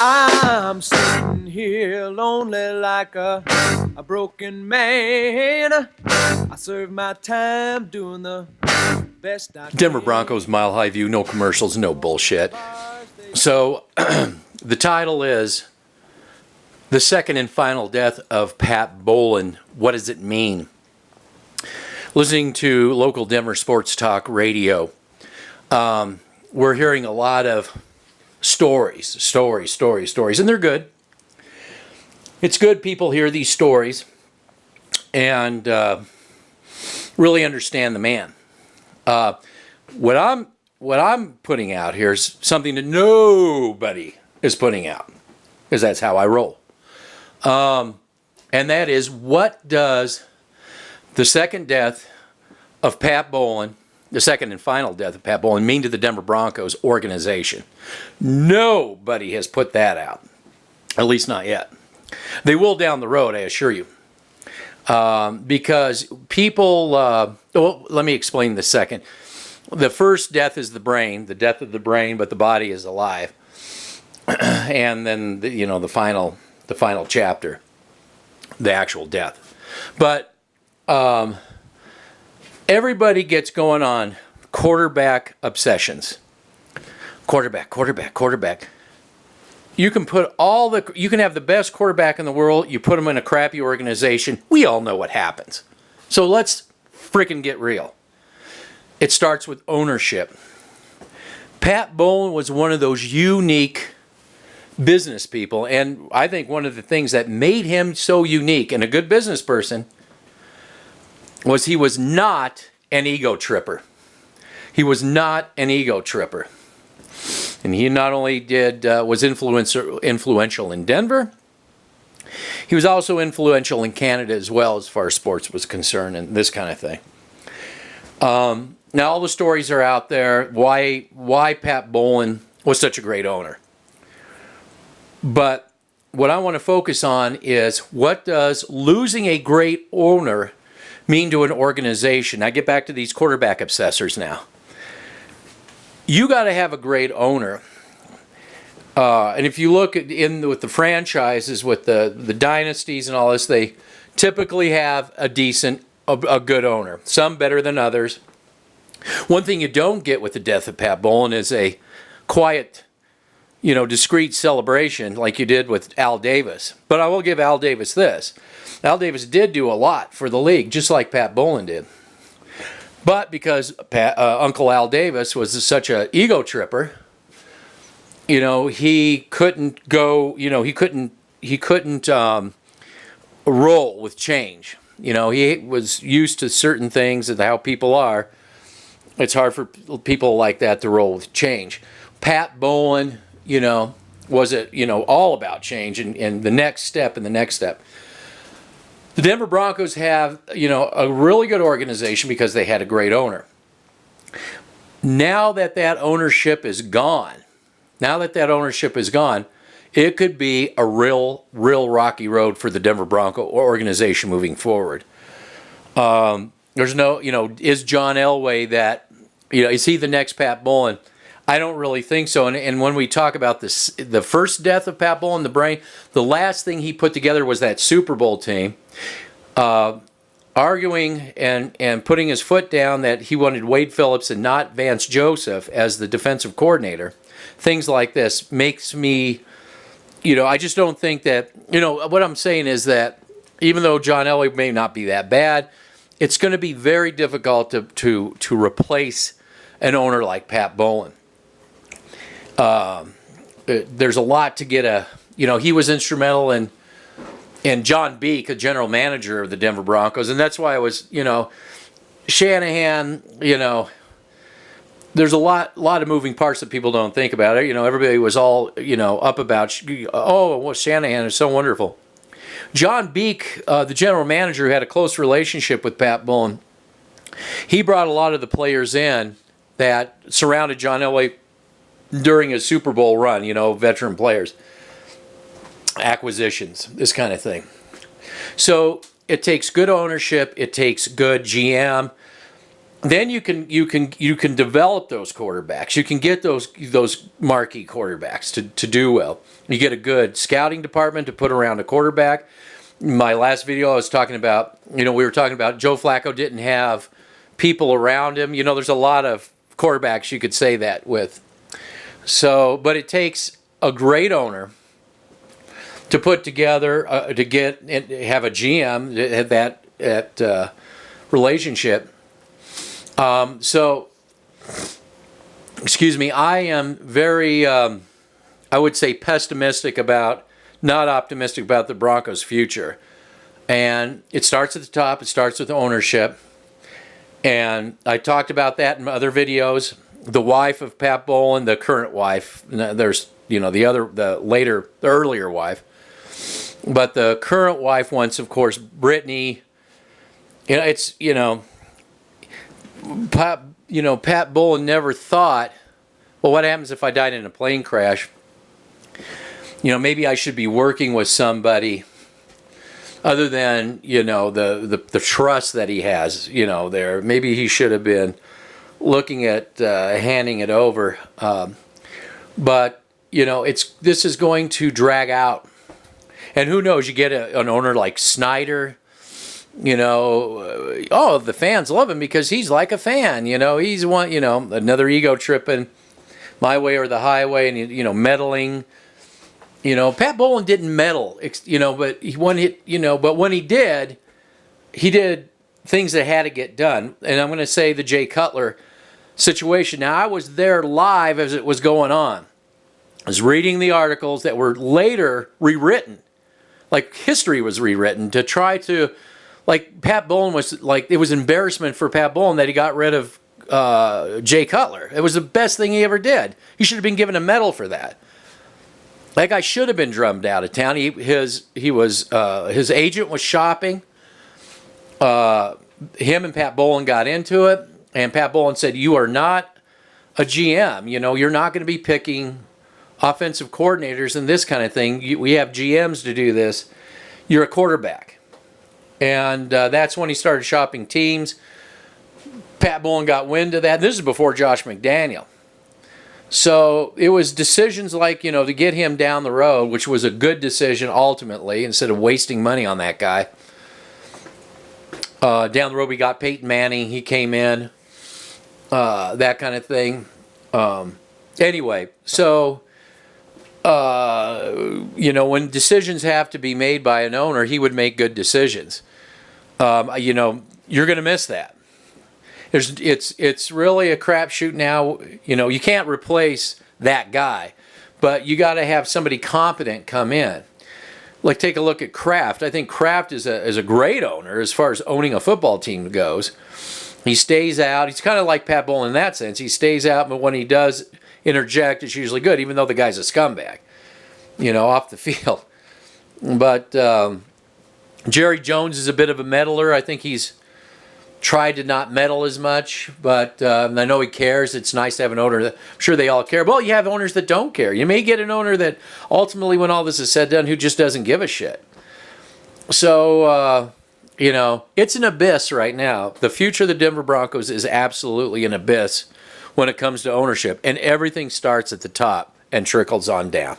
I'm sitting here lonely like a broken man. I serve my time doing the best I can. Denver Broncos, Mile High View, no commercials, no bullshit. So the title is The Second and Final Death of Pat Bowlen. What does it mean? Listening to local Denver sports talk radio, we're hearing a lot of stories, and they're good. It's good people hear these stories and really understand the man. What I'm putting out here is something that nobody is putting out, because that's how I roll. And that is, what does the second death of Pat Bowlen, the second and final death of Pat Bowlen, mean to the Denver Broncos organization? Nobody has put that out, at least not yet. They will down the road, I assure you. Because people, well, let me explain the second. The first death is the brain, the death of the brain, but the body is alive. And then, the final chapter, the actual death. But everybody gets going on quarterback obsessions. Quarterback. You can you can have the best quarterback in the world, you put him in a crappy organization, we all know what happens. So let's freaking get real. It starts with ownership. Pat Bowlen was one of those unique business people, and I think one of the things that made him so unique and a good business person was he was not an ego tripper. And he not only was influential in Denver, he was also influential in Canada as well, as far as sports was concerned and this kind of thing. Now all the stories are out there why Pat Bowlen was such a great owner. But what I want to focus on is, what does losing a great owner mean to an organization? I get back to these quarterback obsessors now. You got to have a great owner. And if you look with the franchises, with the dynasties and all this, they typically have a good owner. Some better than others. One thing you don't get with the death of Pat Bowlen is a quiet, discreet celebration like you did with Al Davis. But I will give Al Davis this. Al Davis did do a lot for the league, just like Pat Bowlen did. But because Uncle Al Davis was such an ego tripper, he couldn't go, he couldn't roll with change. He was used to certain things and how people are. It's hard for people like that to roll with change. Pat Bowlen, was all about change and the next step and the next step. The Denver Broncos have, a really good organization because they had a great owner. Now that ownership is gone, it could be a real rocky road for the Denver Bronco organization moving forward. There's no, is John Elway that, is he the next Pat Bowlen? I don't really think so. And when we talk about this, the first death of Pat Bowlen, the brain, the last thing he put together was that Super Bowl team, arguing and putting his foot down that he wanted Wade Phillips and not Vance Joseph as the defensive coordinator. Things like this makes me, I just don't think that, what I'm saying is that even though John Elway may not be that bad, it's going to be very difficult to replace an owner like Pat Bowlen. There's a lot to get he was instrumental in John Beek, a general manager of the Denver Broncos, and that's why I was, Shanahan, there's a lot of moving parts that people don't think about it. Everybody was all, up about, Shanahan is so wonderful. John Beek, the general manager who had a close relationship with Pat Bowlen, he brought a lot of the players in that surrounded John Elway during his Super Bowl run, veteran players, acquisitions, this kind of thing. So it takes good ownership, it takes good GM, then you can develop those quarterbacks. You can get those marquee quarterbacks to do well. You get a good scouting department to put around a quarterback. My last video I was talking about, we were talking about Joe Flacco didn't have people around him. There's a lot of quarterbacks you could say that with. So, but it takes a great owner to put together, to get and have a GM that relationship. So, excuse me, I am very, I would say not optimistic about the Broncos' future. And it starts at the top. It starts with ownership. And I talked about that in other videos. The wife of Pat Bowlen, the current wife, there's, the earlier wife. But the current wife wants, of course, Brittany. Pat Bowlen never thought, well, what happens if I died in a plane crash? Maybe I should be working with somebody other than, the trust that he has, there. Maybe he should have been looking at handing it over. But, this is going to drag out. And who knows, you get an owner like Snyder, the fans love him because he's like a fan, he's one, another ego tripping, my way or the highway, and, meddling. Pat Bowlen didn't meddle, but when he did things that had to get done. And I'm going to say the Jay Cutler situation. Now, I was there live as it was going on. I was reading the articles that were later rewritten. Like history was rewritten to try to, like Pat Bowlen was, like it was embarrassment for Pat Bowlen that he got rid of Jay Cutler. It was the best thing he ever did. He should have been given a medal for that. That guy should have been drummed out of town. His agent was shopping. Him and Pat Bowlen got into it, and Pat Bowlen said, "You are not a GM. You're not going to be picking offensive coordinators and this kind of thing. We have GMs to do this. You're a quarterback." And that's when he started shopping teams. Pat Bowlen got wind of that. This is before Josh McDaniel. So it was decisions like, to get him down the road, which was a good decision ultimately, instead of wasting money on that guy. Down the road, we got Peyton Manning. He came in, that kind of thing. Anyway, so, when decisions have to be made by an owner, he would make good decisions. You're going to miss that. It's really a crapshoot now. You can't replace that guy, but you got to have somebody competent come in. Like, take a look at Kraft. I think Kraft is a great owner as far as owning a football team goes. He stays out. He's kind of like Pat Bowlen in that sense. He stays out, but when he does interject, it's usually good, even though the guy's a scumbag, off the field. But Jerry Jones is a bit of a meddler. I think he's tried to not meddle as much, but I know he cares. It's nice to have an owner that, I'm sure they all care. Well, you have owners that don't care. You may get an owner that ultimately, when all this is said and done, who just doesn't give a shit. So, it's an abyss right now. The future of the Denver Broncos is absolutely an abyss when it comes to ownership, and everything starts at the top and trickles on down.